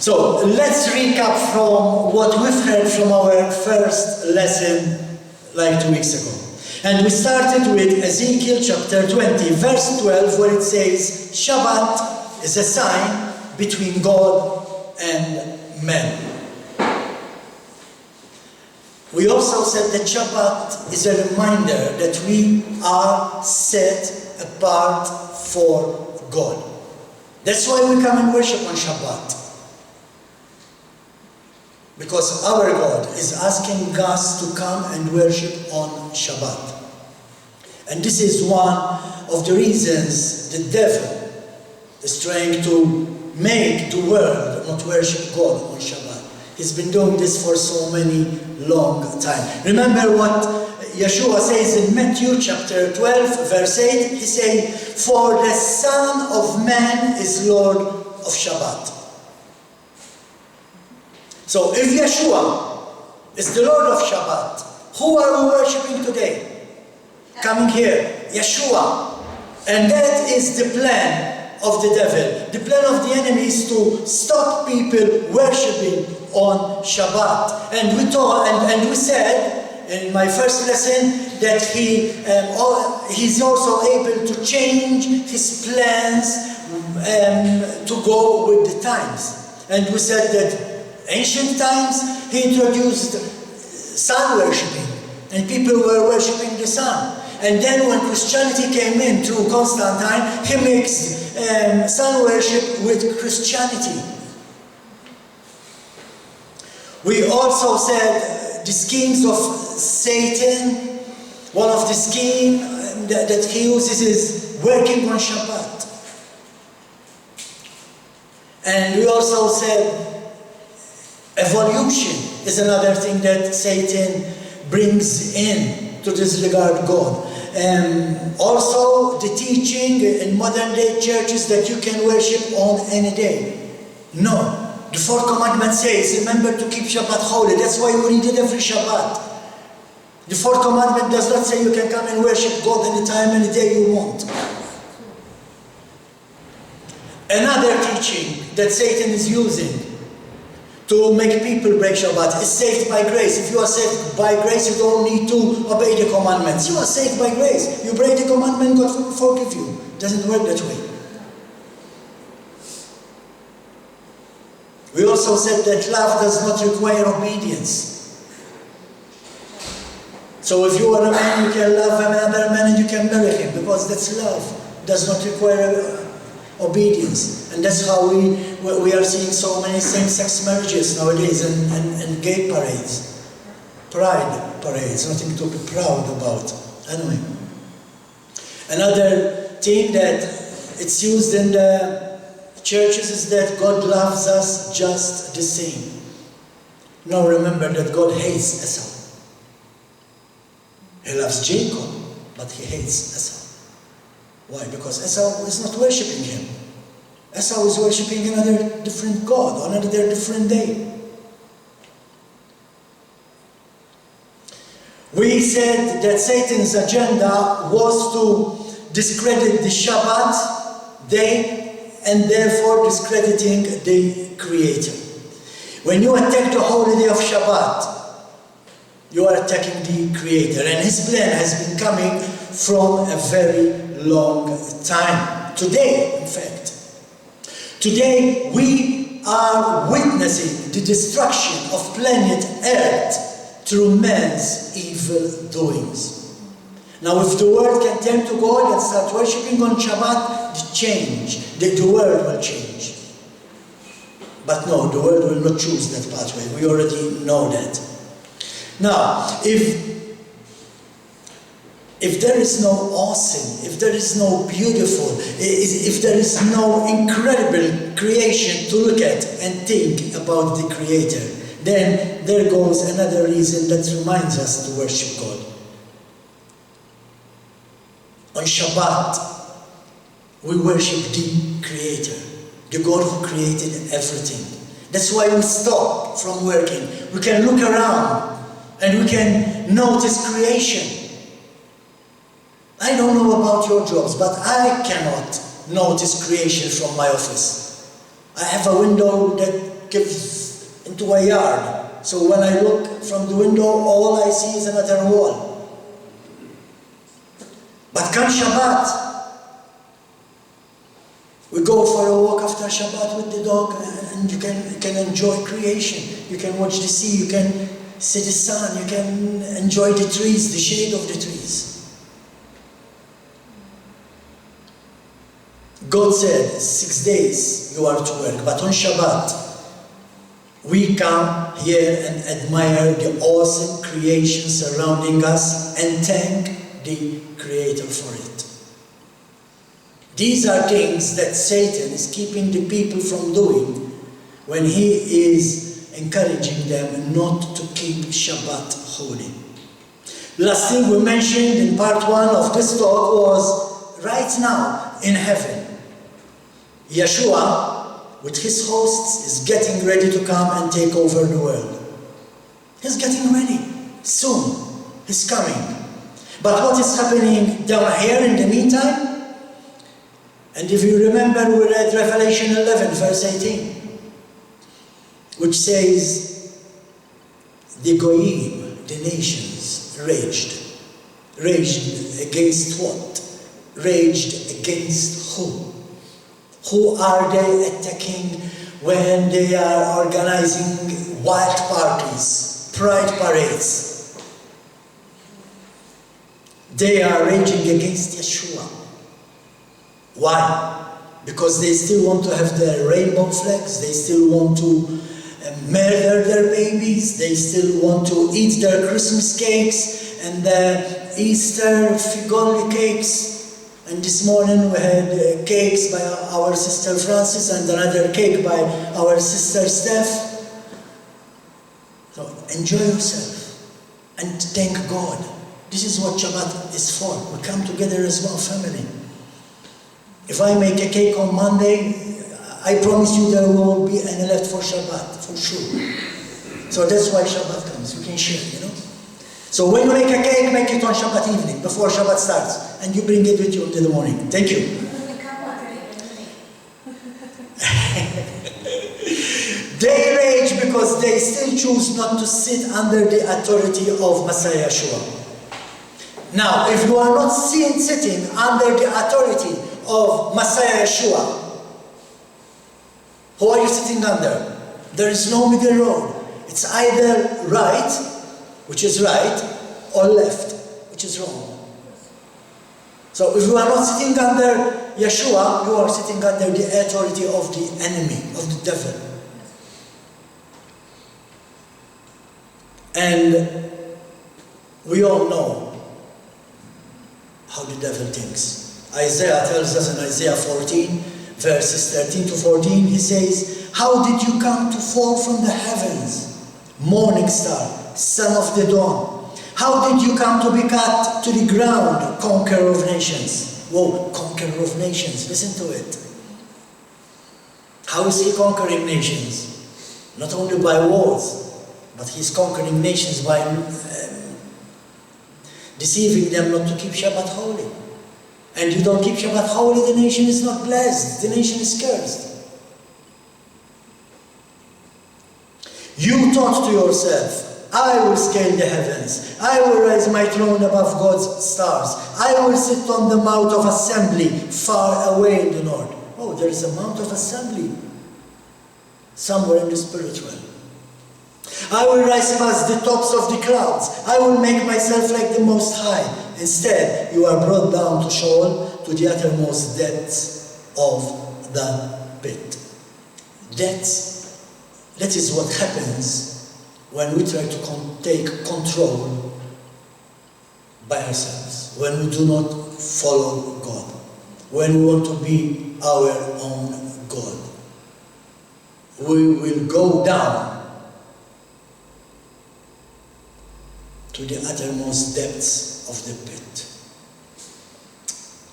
So let's recap from what we've heard from our first lesson like 2 weeks ago. And we started with Ezekiel chapter 20, verse 12, where it says, Shabbat is a sign between God and men. We also said that Shabbat is a reminder that we are set apart for God. That's why we come and worship on Shabbat. Because our God is asking us to come and worship on Shabbat. And this is one of the reasons the devil is trying to make the world not worship God on Shabbat. He's been doing this for so many long time. Remember what Yeshua says in Matthew chapter 12, verse 8? He says, for the Son of Man is Lord of Shabbat. So if Yeshua is the Lord of Shabbat, who are we worshipping today? Coming here, Yeshua. And that is the plan of the devil. The plan of the enemy is to stop people worshipping on Shabbat. And we said in my first lesson that he's also able to change his plans to go with the times. And we said that ancient times he introduced sun worshipping, and people were worshipping the sun. And then when Christianity came in through Constantine, he mixed sun worship with Christianity. We also said the schemes of Satan. One of the schemes that he uses is working on Shabbat. And we also said evolution is another thing that Satan brings in to disregard God. Also the teaching in modern day churches that you can worship on any day. No. The fourth commandment says, remember to keep Shabbat holy. That's why we read it every Shabbat. The fourth commandment does not say you can come and worship God anytime, any day you want. Another teaching that Satan is using to make people break Shabbat is saved by grace. If you are saved by grace, you don't need to obey the commandments. You are saved by grace. You break the commandment, God will forgive you. It doesn't work that way. We also said that love does not require obedience. So if you are a man, you can love another man and you can marry him, because that's love. It does not require obedience. And that's how we are seeing so many same-sex marriages nowadays and gay parades. Pride parades, nothing to be proud about. Anyway. Another thing that it's used in the churches is that God loves us just the same. Now remember that God hates Esau. He loves Jacob, but he hates Esau. Why? Because Esau is not worshipping him. Esau is worshipping another different God, on another different day. We said that Satan's agenda was to discredit the Shabbat day and therefore discrediting the Creator. When you attack the holy day of Shabbat, you are attacking the Creator, and his plan has been coming from a very long time. Today, in fact. Today, we are witnessing the destruction of planet Earth through man's evil doings. Now, if the world can turn to God and start worshipping on Shabbat, the world will change. But no, the world will not choose that pathway. We already know that. Now, if there is no awesome, if there is no beautiful, if there is no incredible creation to look at and think about the Creator, then there goes another reason that reminds us to worship God. On Shabbat, we worship the Creator, the God who created everything. That's why we stop from working. We can look around and we can notice creation. I don't know about your jobs, but I cannot notice creation from my office. I have a window that gives into a yard. So when I look from the window, all I see is another wall. But come Shabbat, we go for a walk after Shabbat with the dog, and you can enjoy creation. You can watch the sea, you can see the sun, you can enjoy the trees, the shade of the trees. God said, 6 days you are to work, but on Shabbat, we come here and admire the awesome creation surrounding us and thank the Creator for it. These are things that Satan is keeping the people from doing when he is encouraging them not to keep Shabbat holy. Last thing we mentioned in part 1 of this talk was right now in heaven. Yeshua, with his hosts, is getting ready to come and take over the world. He's getting ready. Soon. He's coming. But what is happening down here in the meantime? And if you remember, we read Revelation 11, verse 18, which says, the Goyim, the nations, raged. Raged against what? Raged against who? Who are they attacking when they are organizing wild parties, pride parades? They are raging against Yeshua. Why? Because they still want to have their rainbow flags, they still want to murder their babies, they still want to eat their Christmas cakes and their Easter figoli cakes. And this morning we had cakes by our sister Francis and another cake by our sister Steph. So enjoy yourself and thank God. This is what Shabbat is for. We come together as one family. If I make a cake on Monday, I promise you there won't be any left for Shabbat, for sure. So that's why Shabbat comes. You can share, you know. So when you make a cake, make it on Shabbat evening, before Shabbat starts. And you bring it with you until the morning. Thank you. They rage because they still choose not to sit under the authority of Messiah Yeshua. Now, if you are not sitting under the authority of Messiah Yeshua, who are you sitting under? There is no middle road. It's either right, which is right, or left, which is wrong. So if you are not sitting under Yeshua, you are sitting under the authority of the enemy, of the devil. And we all know how the devil thinks. Isaiah tells us in Isaiah 14, verses 13 to 14, he says, how did you come to fall from the heavens, morning star, son of the dawn? How did you come to be cut to the ground, conqueror of nations? Whoa, conqueror of nations, listen to it. How is he conquering nations? Not only by wars, but he's conquering nations by deceiving them not to keep Shabbat holy. And you don't keep Shabbat holy, the nation is not blessed, the nation is cursed. You thought to yourself, I will scale the heavens. I will raise my throne above God's stars. I will sit on the mount of assembly far away in the north. Oh, there is a mount of assembly somewhere in the spiritual. I will rise past the tops of the clouds. I will make myself like the Most High. Instead, you are brought down to Sheol, to the uttermost depths of the pit. That is what happens when we try to take control by ourselves, when we do not follow God, when we want to be our own God. We will go down to the uttermost depths of the pit.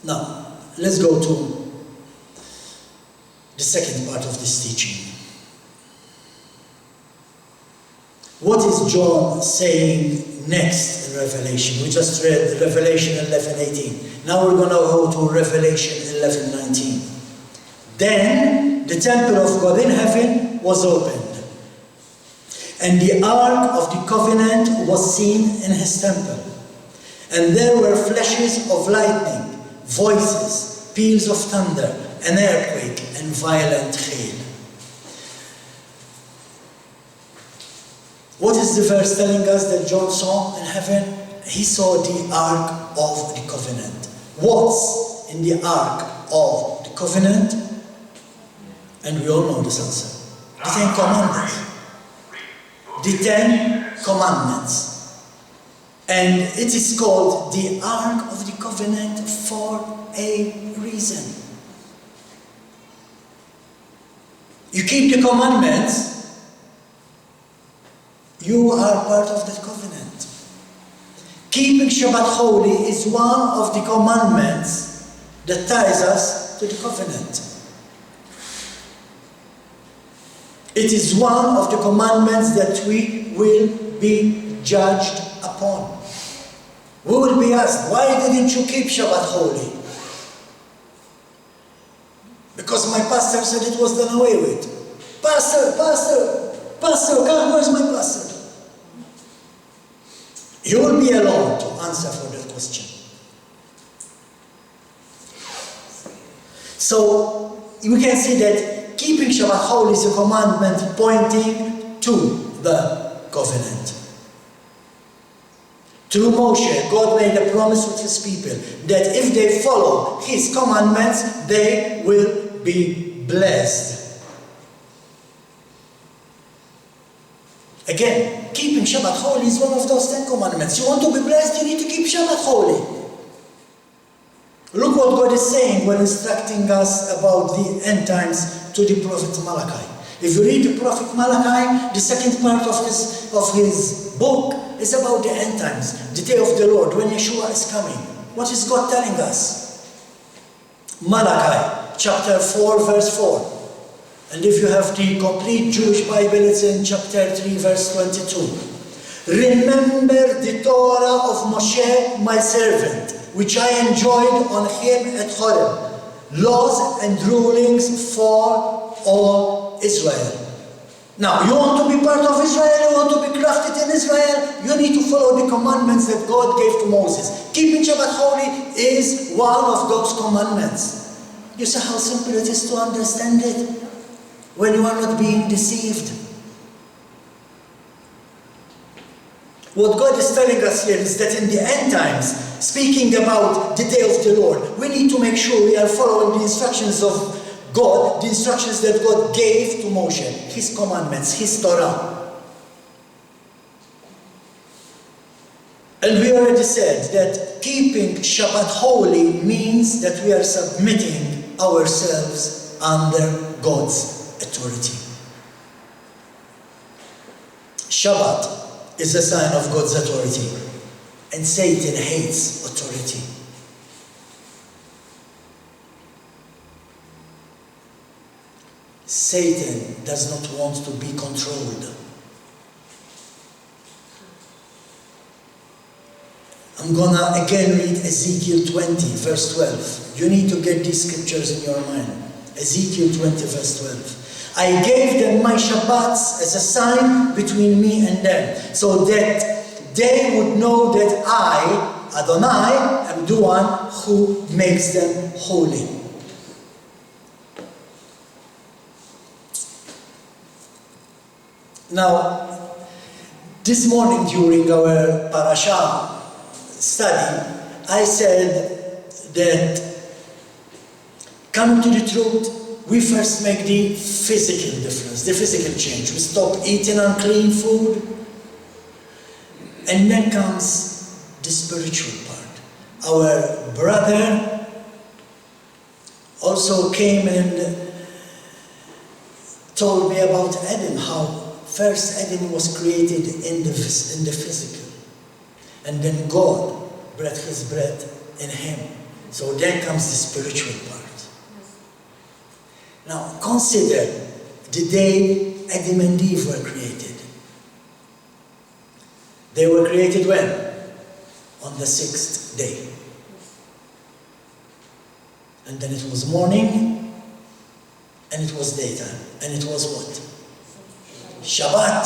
Now, let's go to the second part of this teaching. What is John saying next in Revelation? We just read Revelation 11:18. Now we're going to go to Revelation 11:19. Then the temple of God in heaven was opened. And the ark of the covenant was seen in his temple. And there were flashes of lightning, voices, peals of thunder, an earthquake, and violent hail. What is the verse telling us that John saw in heaven? He saw the ark of the covenant. What's in the ark of the covenant? And we all know this answer. The 10 Commandments. The 10 Commandments. And it is called the Ark of the Covenant for a reason. You keep the commandments, you are part of that covenant. Keeping Shabbat holy is one of the commandments that ties us to the covenant. It is one of the commandments that we will be judged upon. We will be asked, why didn't you keep Shabbat holy? Because my pastor said it was done away with. Pastor, God, where's my pastor? You will be alone to answer for that question. So, we can see that keeping Shabbat holy is a commandment pointing to the covenant. Through Moshe, God made a promise with his people that if they follow his commandments, they will be blessed. Again, keeping Shabbat holy is one of those 10 commandments. You want to be blessed, you need to keep Shabbat holy. Look what God is saying when instructing us about the end times to the prophet Malachi. If you read the prophet Malachi, the second part of his book is about the end times, the day of the Lord, when Yeshua is coming. What is God telling us? Malachi chapter 4 verse 4. And if you have the complete Jewish Bible, it's in chapter 3 verse 22. Remember the Torah of Moshe, my servant, which I enjoined on him at Horeb, laws and rulings for all Israel. Now, you want to be part of Israel, you want to be grafted in Israel, you need to follow the commandments that God gave to Moses. Keeping Shabbat holy is one of those commandments. You see how simple it is to understand it when you are not being deceived. What God is telling us here is that in the end times, speaking about the day of the Lord, we need to make sure we are following the instructions of God, the instructions that God gave to Moshe, his commandments, his Torah. And we already said that keeping Shabbat holy means that we are submitting ourselves under God's authority. Shabbat is a sign of God's authority, and Satan hates authority. Satan does not want to be controlled. I'm gonna again read Ezekiel 20 verse 12. You need to get these scriptures in your mind. Ezekiel 20 verse 12. I gave them my Shabbats as a sign between me and them, so that they would know that I, Adonai, am the one who makes them holy. Now, this morning during our parasha study, I said that coming to the truth, we first make the physical difference, the physical change. We stop eating unclean food, and then comes the spiritual part. Our brother also came and told me about Adam, how first Adam was created in the physical, and then God breathed his breath in him. So then comes the spiritual part. Now consider the day Adam and Eve were created. They were created when? On the 6th day. And then it was morning, and it was daytime, and it was what? Shabbat.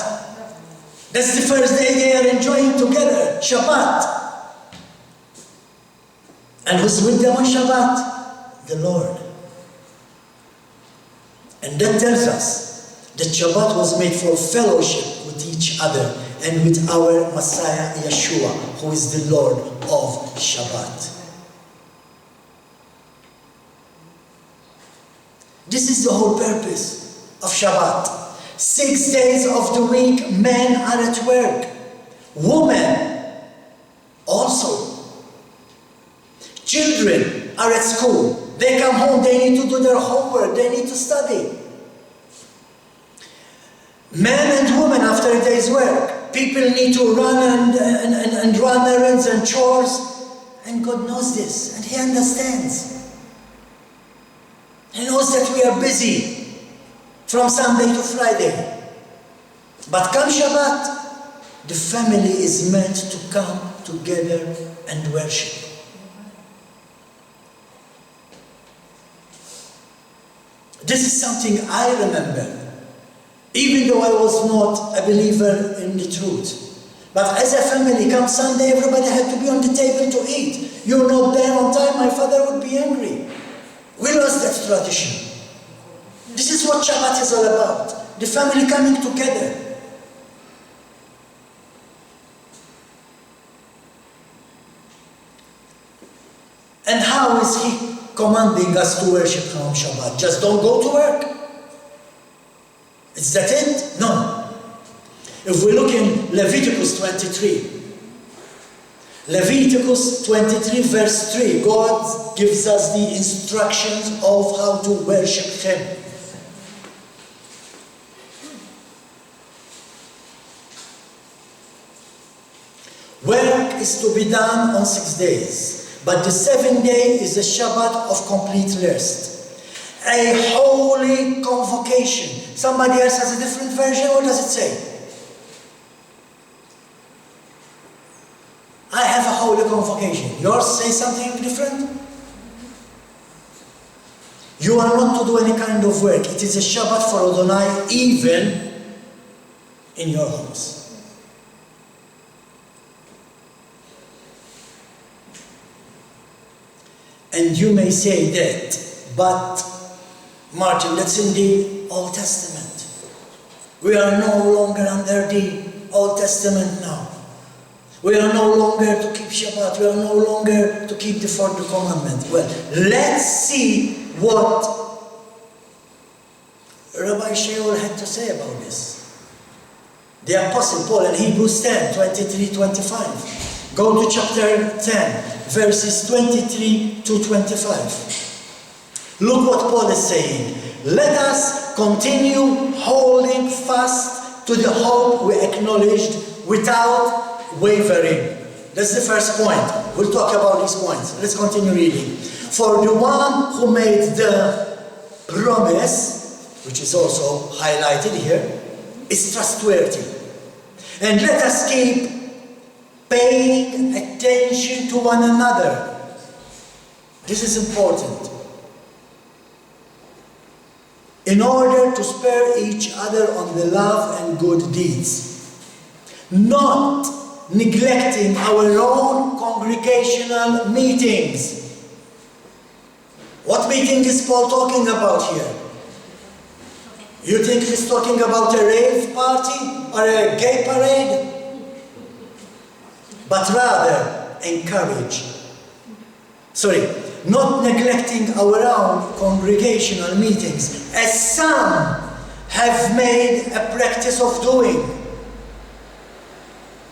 That's the first day they are enjoying together, Shabbat. And who's with them on Shabbat? The Lord. And that tells us that Shabbat was made for fellowship with each other and with our Messiah Yeshua, who is the Lord of Shabbat. This is the whole purpose of Shabbat. 6 days of the week, men are at work. Women also. Children are at school. They come home, they need to do their homework, they need to study. Men and women after a day's work. People need to run and run errands and chores. And God knows this, and He understands. He knows that we are busy from Sunday to Friday. But come Shabbat, the family is meant to come together and worship. This is something I remember, even though I was not a believer in the truth. But as a family, come Sunday, everybody had to be on the table to eat. You're not there on time, my father would be angry. We lost that tradition. This is what Shabbat is all about. The family coming together. And how is He commanding us to worship Him on Shabbat? Just don't go to work? Is that it? No. If we look in Leviticus 23, Leviticus 23 verse 3, God gives us the instructions of how to worship Him. Work is to be done on 6 days, but the 7th day is a Shabbat of complete rest. A holy convocation. Somebody else has a different version. What does it say? I have a holy convocation. Yours say something different? You are not to do any kind of work. It is a Shabbat for Adonai, even in your homes. And you may say that, but Martin, that's in the Old Testament. We are no longer under the Old Testament now. We are no longer to keep Shabbat. We are no longer to keep the fourth commandment. Well, let's see what Rabbi Shaul had to say about this. The Apostle Paul in Hebrews 10, 23-25. Go to chapter 10, verses 23 to 25. Look what Paul is saying. Let us continue holding fast to the hope we acknowledged without wavering. That's the first point. We'll talk about these points. Let's continue reading. For the one who made the promise, which is also highlighted here, is trustworthy. And let us keep paying attention to one another. This is important. In order to spur each other on the love and good deeds. Not neglecting our own congregational meetings. What meeting is Paul talking about here? You think he's talking about a rave party or a gay parade? But rather not neglecting our own congregational meetings, as some have made a practice of doing,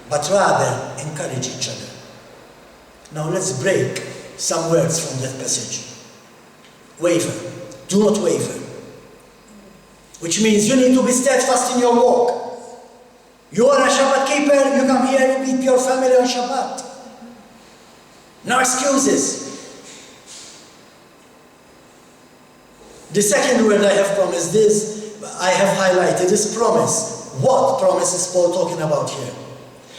but rather encourage each other. Now let's break some words from that passage. Waver. Do not waver. Which means you need to be steadfast in your walk. You are a Shabbat keeper, you come here and meet your family on Shabbat. No excuses. The second word I have promised I have highlighted this promise. What promise is Paul talking about here?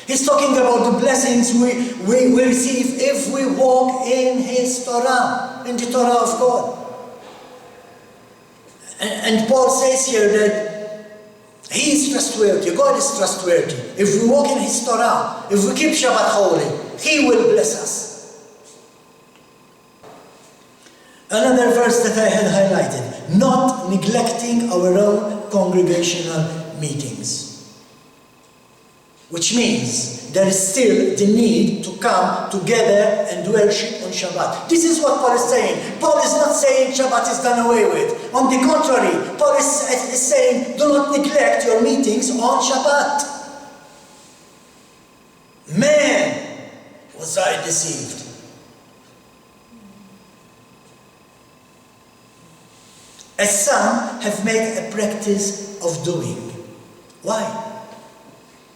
He's talking about the blessings we receive if we walk in His Torah, in the Torah of God. And Paul says here that He is trustworthy. God is trustworthy. If we walk in His Torah, if we keep Shabbat holy, He will bless us. Another verse that I had highlighted, not neglecting our own congregational meetings. Which means there is still the need to come together and worship on Shabbat. This is what Paul is saying. Paul is not saying Shabbat is done away with. On the contrary, Paul is saying do not neglect your meetings on Shabbat. Man, was I deceived. As some have made a practice of doing. Why?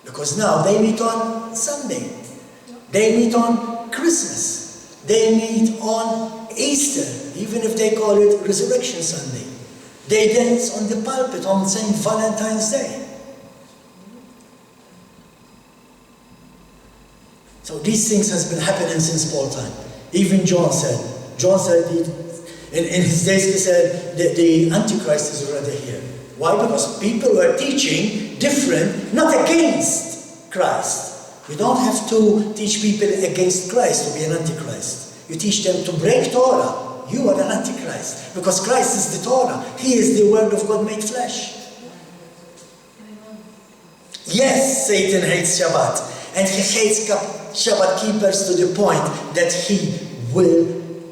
Because now they meet on Sunday, they meet on Christmas, they meet on Easter, even if they call it Resurrection Sunday. They dance on the pulpit on St. Valentine's Day. So these things has been happening since Paul's time. Even John said in his days, he said that the Antichrist is already here. Why? Because people were teaching different, not against Christ. You don't have to teach people against Christ to be an Antichrist. You teach them to break Torah. You are an Antichrist. Because Christ is the Torah. He is the Word of God made flesh. Yes, Satan hates Shabbat. And he hates Shabbat keepers to the point that he will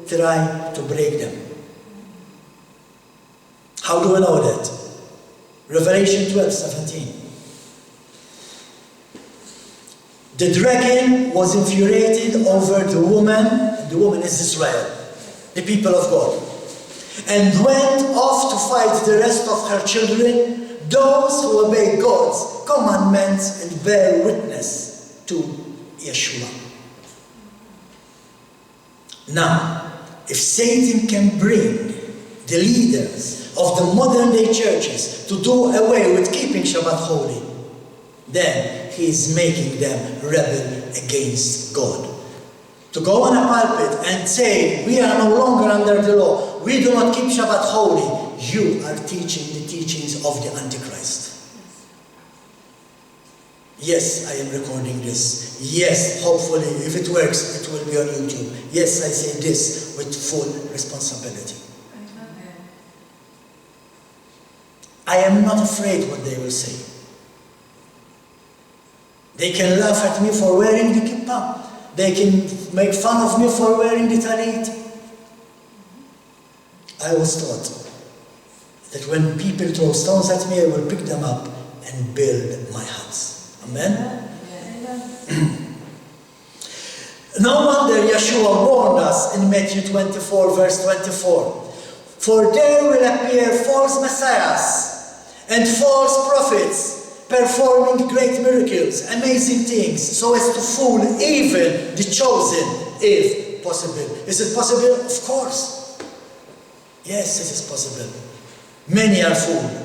try to break them. How do we know that? Revelation 12:17. The dragon was infuriated over the woman is Israel, the people of God, and went off to fight the rest of her children, those who obey God's commandments and bear witness to Yeshua. Now, if Satan can bring the leaders of the modern day churches to do away with keeping Shabbat holy, then he is making them rebel against God. To go on a pulpit and say, we are no longer under the law, we do not keep Shabbat holy, you are teaching the teachings of the Antichrist. Yes, I am recording this. Yes, hopefully, if it works, it will be on YouTube. Yes, I say this with full responsibility. I am not afraid what they will say. They can laugh at me for wearing the kippah. They can make fun of me for wearing the talit. I was taught that when people throw stones at me, I will pick them up and build my house. Amen? No wonder Yeshua warned us in Matthew 24, verse 24. For there will appear false messiahs and false prophets, performing great miracles, amazing things, so as to fool even the chosen, if possible. Is it possible? Of course. Yes, it is possible. Many are fooled.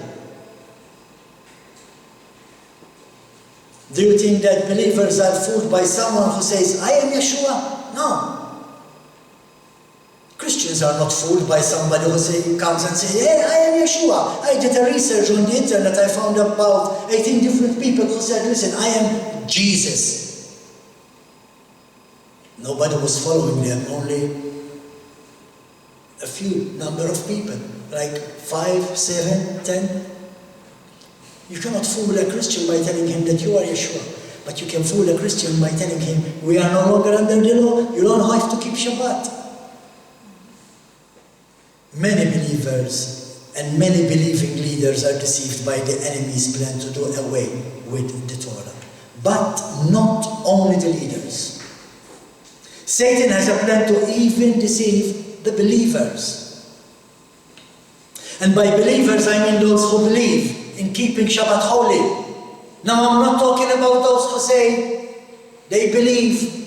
Do you think that believers are fooled by someone who says, I am Yeshua? No. Christians are not fooled by somebody who comes and says, hey, I am Yeshua. I did a research on the internet. I found about 18 different people who said, listen, I am Jesus. Nobody was following them, only a few number of people, like 5, 7, 10. You cannot fool a Christian by telling him that you are Yeshua. But you can fool a Christian by telling him, we are no longer under the law. You don't have to keep Shabbat. Many believers and many believing leaders are deceived by the enemy's plan to do away with the Torah. But not only the leaders. Satan has a plan to even deceive the believers. And by believers, I mean those who believe in keeping Shabbat holy. Now, I'm not talking about those who say they believe.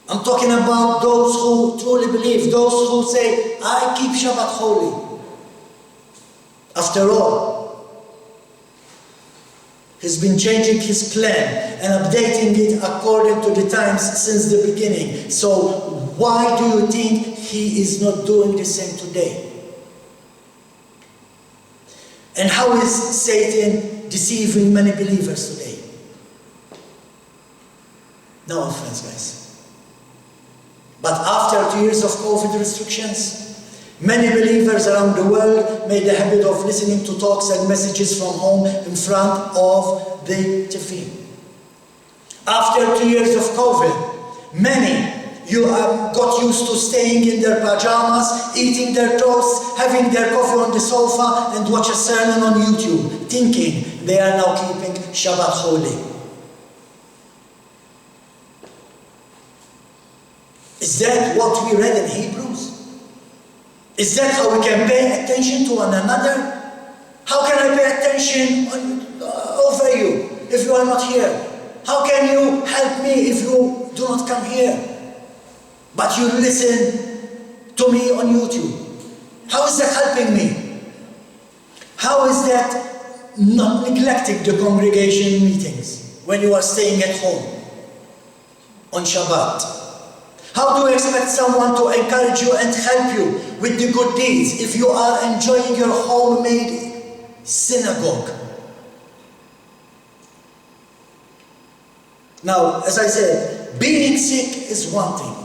I'm talking about those who truly believe, those who say, I keep Shabbat holy. After all, he's been changing his plan and updating it according to the times since the beginning. So why do you think he is not doing the same today? And how is Satan deceiving many believers today. No offense, guys. But after 2 years of COVID restrictions, many believers around the world made the habit of listening to talks and messages from home in front of the TV. After 2 years of COVID, many got used to staying in their pajamas, eating their toast, having their coffee on the sofa and watch a sermon on YouTube, thinking they are now keeping Shabbat holy. Is that what we read in Hebrews? Is that how we can pay attention to one another? How can I pay attention over you if you are not here? How can you help me if you do not come here? But you listen to me on YouTube. How is that helping me? How is that not neglecting the congregation meetings when you are staying at home on Shabbat? How do you expect someone to encourage you and help you with the good deeds if you are enjoying your homemade synagogue? Now, as I said, being sick is one thing.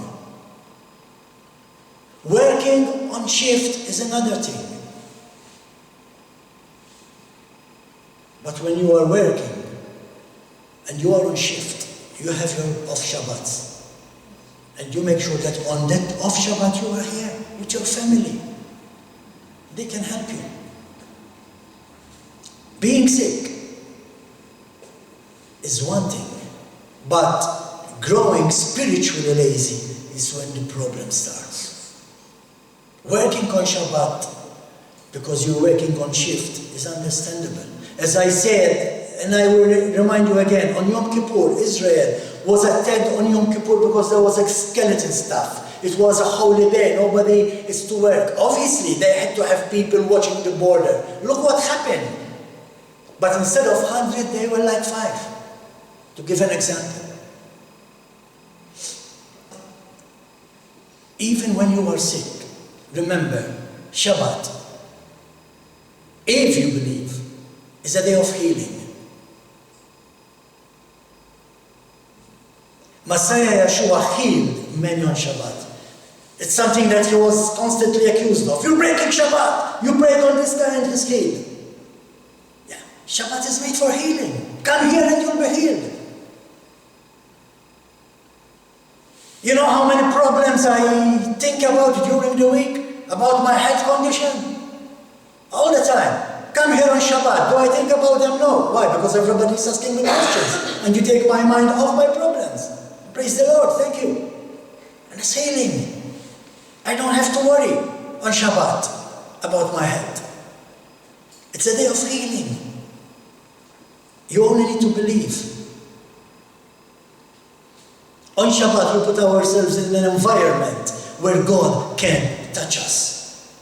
Working on shift is another thing. But when you are working and you are on shift, you have your off Shabbats. And you make sure that on that off Shabbat you are here with your family. They can help you. Being sick is one thing, but growing spiritually lazy is when the problem starts. Working on Shabbat because you're working on shift is understandable. As I said, and I will remind you again, on Yom Kippur, Israel was attacked on Yom Kippur because there was a skeleton stuff. It was a holy day, nobody is to work. Obviously, they had to have people watching the border. Look what happened. But instead of 100, they were like 5. To give an example. Even when you are sick, remember, Shabbat, if you believe, is a day of healing. Messiah Yeshua healed many on Shabbat. It's something that he was constantly accused of. You're breaking Shabbat. You break on this guy and he's healed. Yeah, Shabbat is made for healing. Come here and you'll be healed. You know how many problems I think about during the week? About my health condition? All the time. Come here on Shabbat. Do I think about them? No. Why? Because everybody's asking me questions. And you take my mind off my problems. Praise the Lord, thank you. And it's healing. I don't have to worry on Shabbat about my health. It's a day of healing. You only need to believe. On Shabbat, we put ourselves in an environment where God can touch us.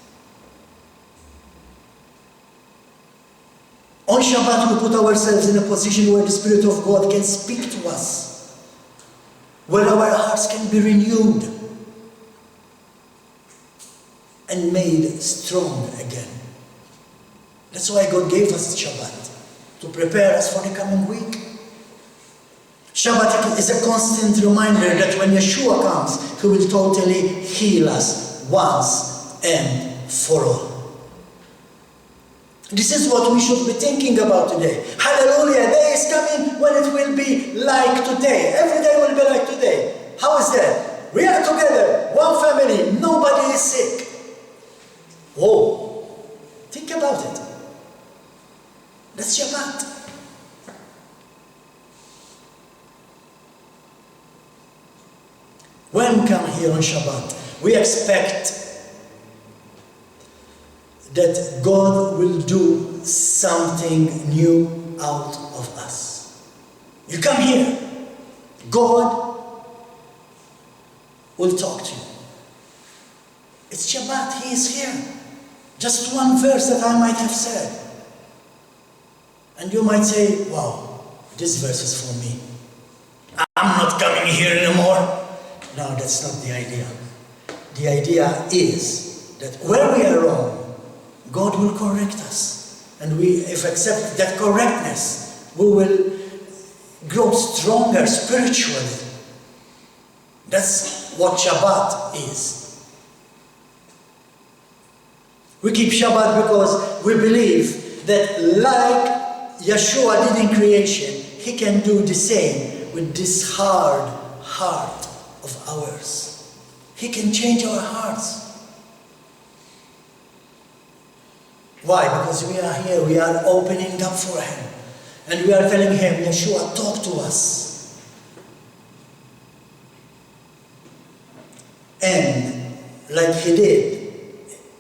On Shabbat, we put ourselves in a position where the Spirit of God can speak to us. Where our hearts can be renewed and made strong again. That's why God gave us Shabbat, to prepare us for the coming week. Shabbat is a constant reminder that when Yeshua comes, He will totally heal us once and for all. This is what we should be thinking about today. Hallelujah, a day is coming when it will be like today. Every day will be like today. How is that? We are together, one family, nobody is sick. Whoa, think about it. That's Shabbat. When we come here on Shabbat, we expect that God will do something new out of us. You come here, God will talk to you. It's Shabbat, He is here. Just one verse that I might have said. And you might say, wow, this verse is for me. I'm not coming here anymore. No, that's not the idea. The idea is that where we are wrong, God will correct us. and if we accept that correctness, we will grow stronger spiritually. That's what Shabbat is. We keep Shabbat because we believe that like Yeshua did in creation, He can do the same with this hard heart of ours. He can change our hearts. Why? Because we are here, we are opening up for Him. And we are telling Him, Yeshua, talk to us. And like He did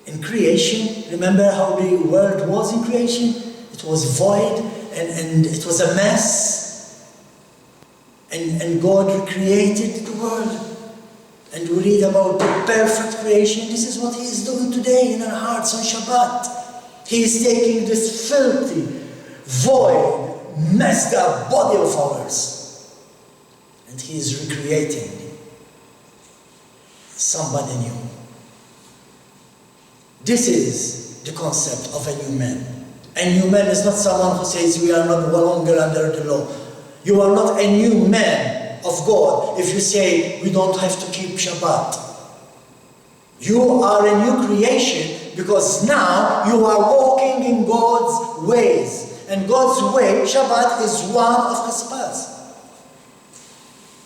in creation, remember how the world was in creation? It was void and it was a mess. And God recreated the world. And we read about the perfect creation. This is what He is doing today in our hearts on Shabbat. He is taking this filthy, void, messed up body of ours, and He is recreating somebody new. This is the concept of a new man. A new man is not someone who says we are no longer under the law. You are not a new man of God if you say we don't have to keep Shabbat. You are a new creation because now you are walking in God's ways. And God's way, Shabbat, is one of His paths.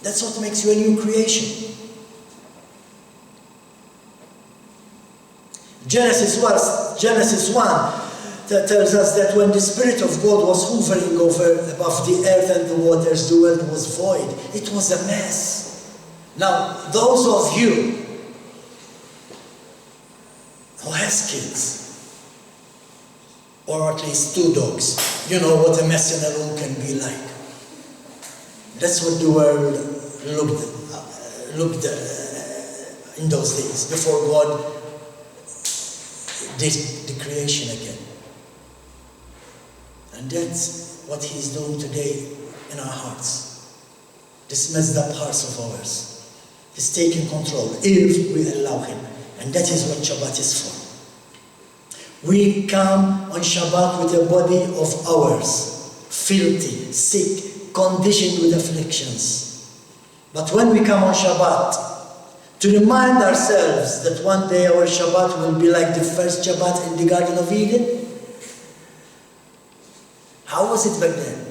That's what makes you a new creation. Genesis 1 that tells us that when the Spirit of God was hovering above the earth and the waters, the world was void. It was a mess. Now, those of you who has kids, or at least 2 dogs, you know what a mess in a room can be like. That's what the world looked in those days, before God did the creation again. And that's what He is doing today in our hearts. This messed up hearts of ours. He's taking control if we allow Him. And that is what Shabbat is for. We come on Shabbat with a body of ours, filthy, sick, conditioned with afflictions. But when we come on Shabbat, to remind ourselves that one day our Shabbat will be like the first Shabbat in the Garden of Eden. How was it back then?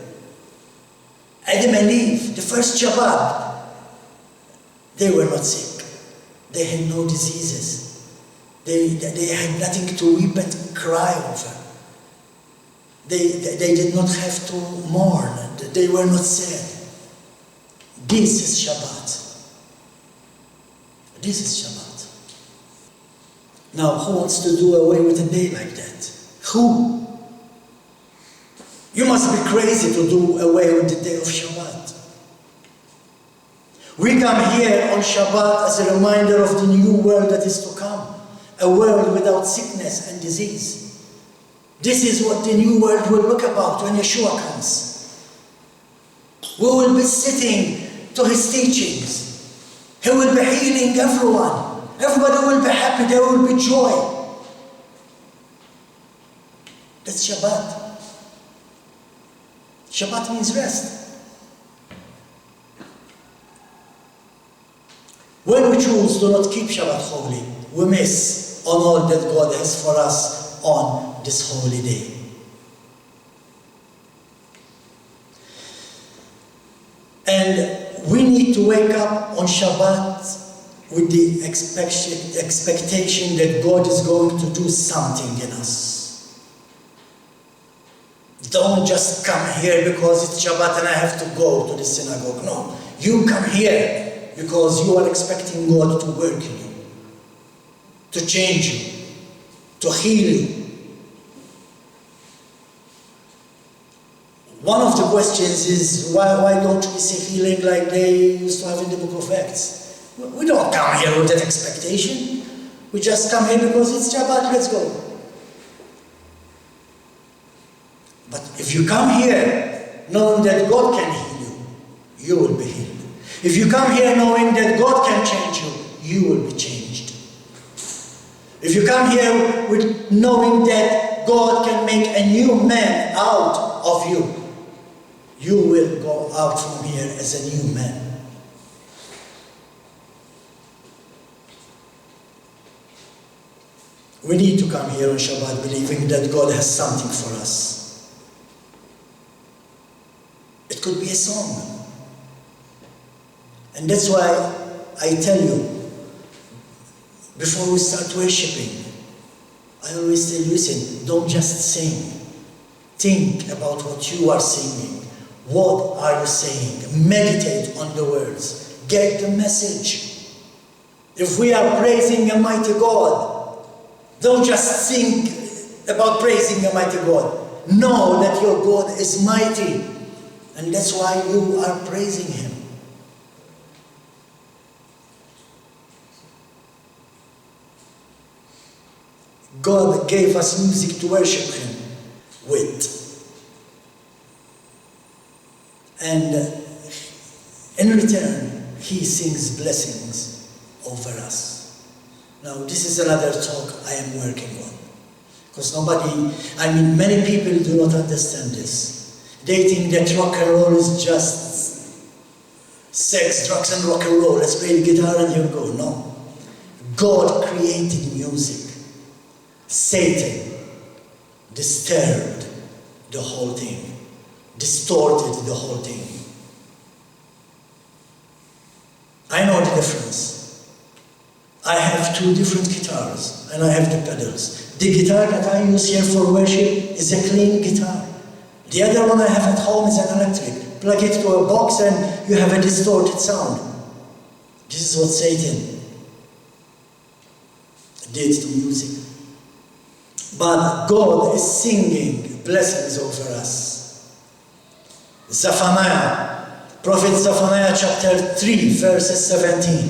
Adam and Eve, the first Shabbat, they were not sick. They had no diseases. They had nothing to weep and cry over. They did not have to mourn. They were not sad. This is Shabbat. This is Shabbat. Now, who wants to do away with a day like that? Who? You must be crazy to do away with the day of Shabbat. We come here on Shabbat as a reminder of the new world that is to come. A world without sickness and disease. This is what the new world will look about when Yeshua comes. We will be sitting to His teachings. He will be healing everyone. Everybody will be happy. There will be joy. That's Shabbat. Shabbat means rest. When we choose to not keep Shabbat holy, we miss on all that God has for us on this holy day. And we need to wake up on Shabbat with the expectation that God is going to do something in us. Don't just come here because it's Shabbat and I have to go to the synagogue. No, you come here because you are expecting God to work in you, to change you, to heal you. One of the questions is, why don't we see healing like they used to have in the book of Acts? We don't come here with that expectation. We just come here because it's Shabbat, let's go. But if you come here knowing that God can heal you, you will be healed. If you come here knowing that God can change you, you will be changed. If you come here with knowing that God can make a new man out of you, you will go out from here as a new man. We need to come here on Shabbat believing that God has something for us. It could be a song. And that's why I tell you, before we start worshiping, I always tell you, listen, don't just sing. Think about what you are singing. What are you saying? Meditate on the words. Get the message. If we are praising a mighty God, don't just think about praising a mighty God. Know that your God is mighty. And that's why you are praising Him. God gave us music to worship Him with. And in return, He sings blessings over us. Now, this is another talk I am working on. Because many people do not understand this. They think that rock and roll is just sex, drugs and rock and roll. Let's play the guitar and here we go. No. God created music. Satan disturbed the whole thing, distorted the whole thing. I know the difference. I have two different guitars and I have the pedals. The guitar that I use here for worship is a clean guitar. The other one I have at home is an electric. Plug it to a box and you have a distorted sound. This is what Satan did to music. But God is singing blessings over us. Zephaniah, Prophet Zephaniah chapter 3, verses 17.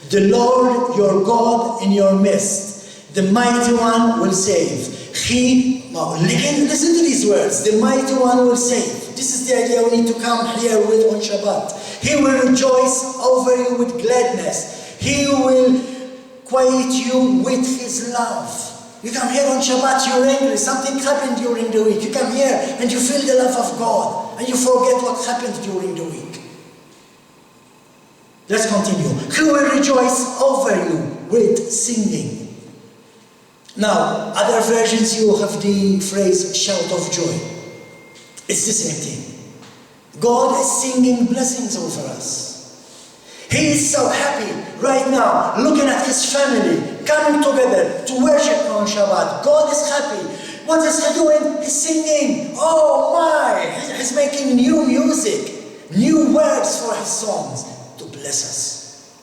The Lord your God in your midst, the mighty one will save. Listen to these words, the mighty one will save. This is the idea we need to come here with on Shabbat. He will rejoice over you with gladness. He will quiet you with His love. You come here on Shabbat, you're angry, something happened during the week. You come here and you feel the love of God and you forget what happened during the week. Let's continue. He will rejoice over you with singing. Now, other versions you have the phrase shout of joy. It's the same thing. God is singing blessings over us. He is so happy right now, looking at His family, coming together to worship on Shabbat. God is happy. What is He doing? He's singing. Oh my! He's making new music, new words for His songs to bless us.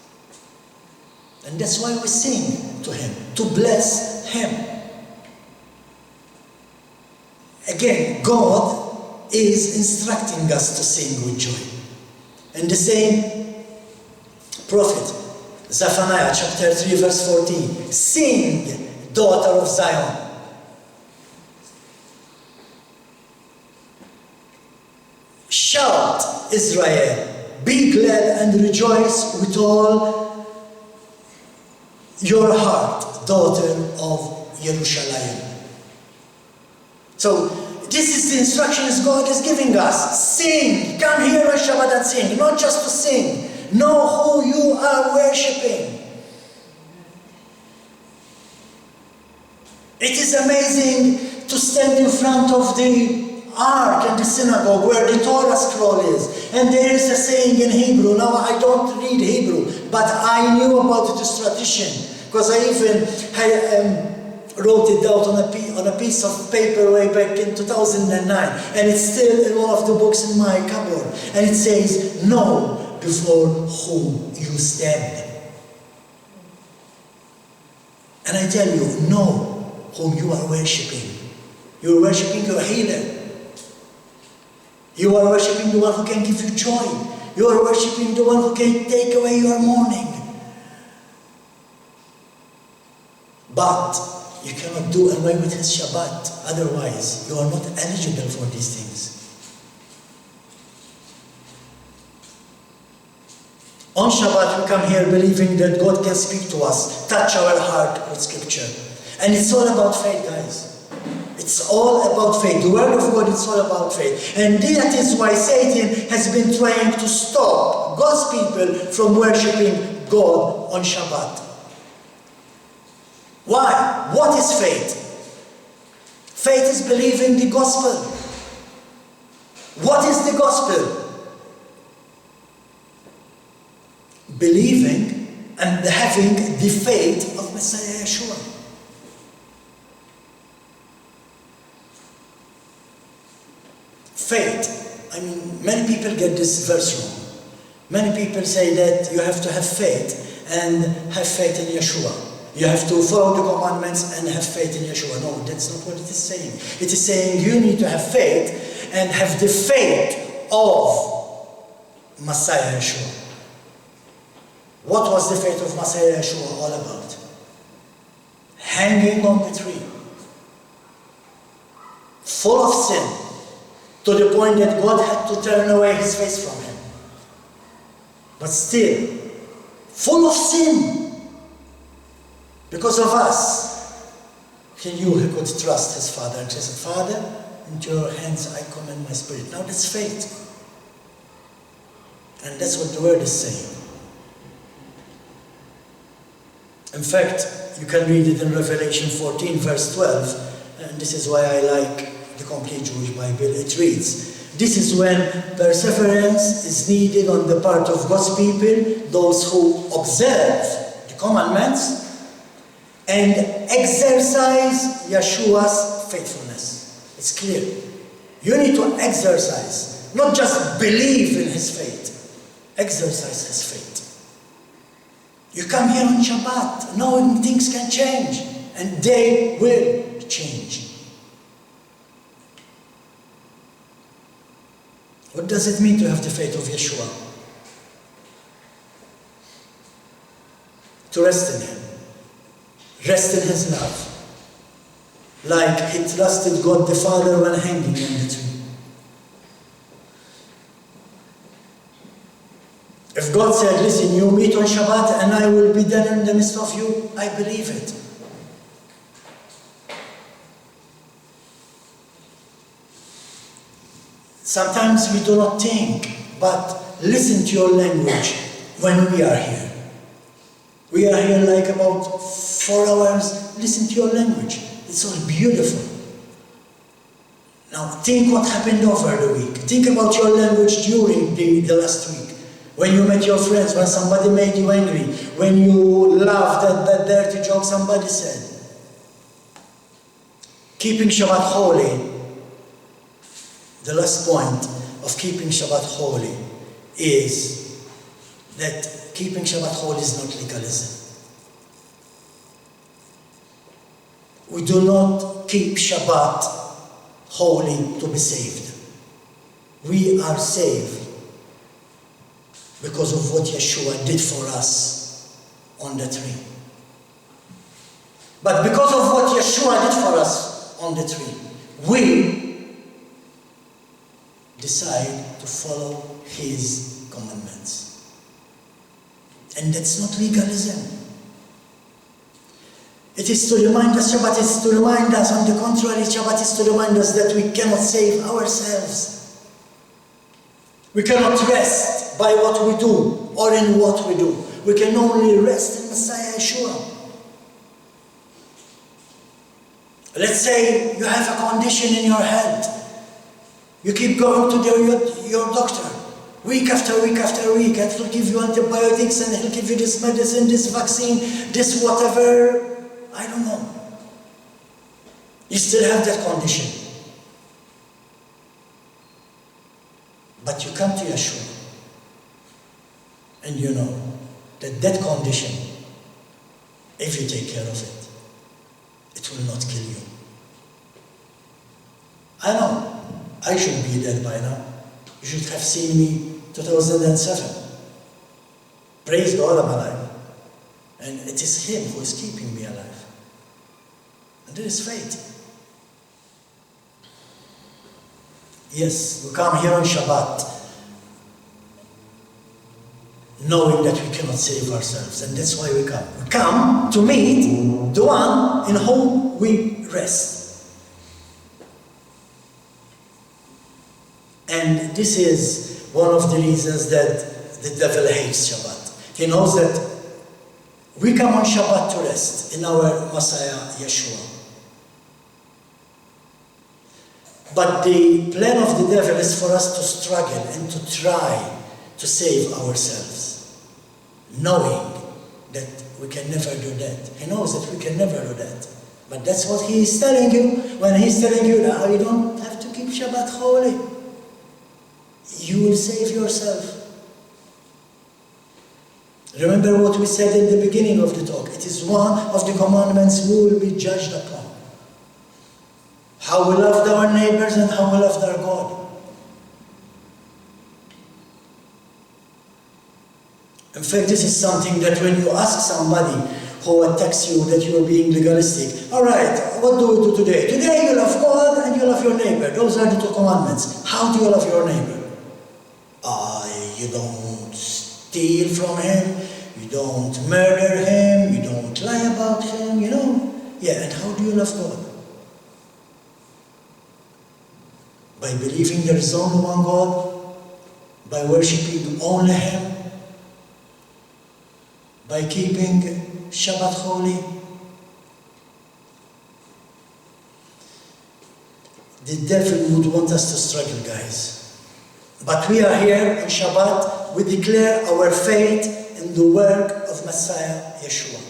And that's why we sing to Him, to bless Him. Again, God is instructing us to sing with joy. And the same Prophet Zephaniah chapter 3 verse 14. Sing, daughter of Zion. Shout, Israel. Be glad and rejoice with all your heart, daughter of Jerusalem. So, this is the instructions God is giving us. Sing. Come here on Shabbat and sing. Not just to sing. Know who you are worshipping. It is amazing to stand in front of the ark in the synagogue where the Torah scroll is. And there is a saying in Hebrew. Now I don't read Hebrew, but I knew about this tradition because I even wrote it out on a piece of paper way back in 2009. And it's still in one of the books in my cupboard. And it says, know before whom you stand. And I tell you, know whom you are worshipping. You are worshipping your healer. You are worshipping the one who can give you joy. You are worshipping the one who can take away your mourning. But you cannot do away with His Shabbat. Otherwise, you are not eligible for these things. On Shabbat, we come here believing that God can speak to us, touch our heart with Scripture. And it's all about faith, guys. It's all about faith. The Word of God, it's all about faith. And that is why Satan has been trying to stop God's people from worshipping God on Shabbat. Why? What is faith? Faith is believing the gospel. What is the gospel? Believing and having the faith of Messiah Yeshua. Faith. I mean, many people get this verse wrong. Many people say that you have to have faith and have faith in Yeshua. You have to follow the commandments and have faith in Yeshua. No, that's not what it is saying. It is saying you need to have faith and have the faith of Messiah Yeshua. What was the faith of Messiah Yeshua all about? Hanging on the tree. Full of sin. To the point that God had to turn away his face from him. But still, full of sin. Because of us. He knew he could trust his Father. And he said, Father, into your hands I commend my spirit. Now that's faith. And that's what the word is saying. In fact, you can read it in Revelation 14, verse 12. And this is why I like the complete Jewish Bible. It reads, this is when perseverance is needed on the part of God's people, those who observe the commandments and exercise Yeshua's faithfulness. It's clear. You need to exercise, not just believe in his faith. Exercise his faith. You come here on Shabbat knowing things can change, and they will change. What does it mean to have the faith of Yeshua? To rest in him. Rest in his love. Like he trusted God the Father when hanging on the tree. If God said, listen, you meet on Shabbat and I will be there in the midst of you, I believe it. Sometimes we do not think, but listen to your language when we are here. We are here like about 4 hours. Listen to your language. It's all beautiful. Now think what happened over the week. Think about your language during the last week. When you met your friends, when somebody made you angry, when you laughed at that dirty joke somebody said. Keeping Shabbat holy. The last point of keeping Shabbat holy is that keeping Shabbat holy is not legalism. We do not keep Shabbat holy to be saved. We are saved because of what Yeshua did for us on the tree. But because of what Yeshua did for us on the tree, we decide to follow his commandments. And that's not legalism. It is to remind us, Shabbat is to remind us, on the contrary, Shabbat is to remind us that we cannot save ourselves. We cannot rest by what we do or in what we do. We can only rest in Messiah Yeshua. Let's say you have a condition in your health. You keep going to your doctor week after week after week, and he'll give you antibiotics and he'll give you this medicine, this vaccine, this whatever. I don't know. You still have that condition. But you come to Yeshua and you know that that condition, if you take care of it, it will not kill you. I know. I should be dead by now. You should have seen me 2007. Praise God, I'm alive. And it is him who is keeping me alive. And there is faith. Yes, we come here on Shabbat knowing that we cannot save ourselves. And that's why we come. We come to meet the one in whom we rest. And this is one of the reasons that the devil hates Shabbat. He knows that we come on Shabbat to rest in our Messiah, Yeshua. But the plan of the devil is for us to struggle and to try to save ourselves, knowing that we can never do that. He knows that we can never do that. But that's what he is telling you when he's telling you that you don't have to keep Shabbat holy. You will save yourself. Remember what we said in the beginning of the talk. It is one of the commandments we will be judged upon. How we loved our neighbors and how we loved our God. In fact, this is something that when you ask somebody who attacks you that you are being legalistic, all right, what do we do today? Today you love God and you love your neighbor. Those are the two commandments. How do you love your neighbor? You don't steal from him, you don't murder him, you don't lie about him, you know. Yeah, and how do you love God? By believing there is only one God, by worshipping only Him, by keeping Shabbat holy. The devil would want us to struggle, guys. But we are here in Shabbat, we declare our faith in the work of Messiah Yeshua.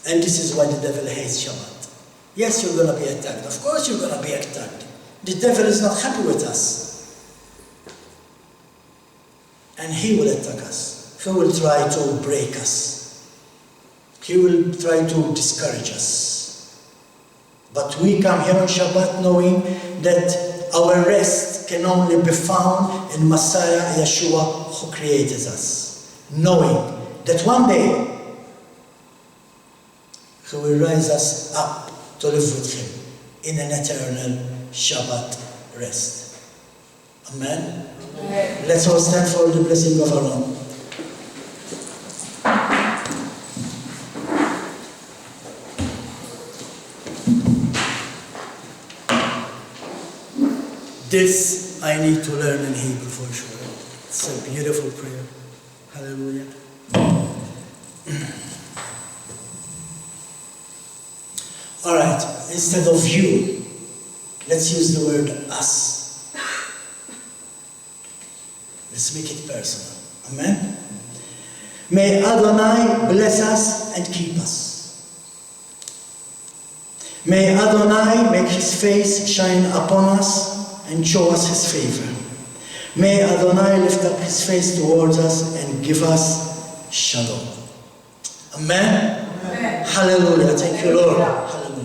And this is why the devil hates Shabbat. Yes, you're going to be attacked. Of course you're going to be attacked. The devil is not happy with us. And he will attack us. He will try to break us. He will try to discourage us. But we come here on Shabbat knowing that our rest can only be found in Messiah Yeshua who created us. Knowing that one day He will rise us up to live with Him in an eternal Shabbat rest. Amen? Amen. Let's all stand for the blessing of our own. This I need to learn in Hebrew for sure. It's a beautiful prayer. Hallelujah. All right, instead of you, let's use the word us. Let's make it personal. Amen? May Adonai bless us and keep us. May Adonai make His face shine upon us and show us His favor. May Adonai lift up His face towards us and give us shalom. Amen? Amen. Hallelujah. Thank you, Lord. Hallelujah.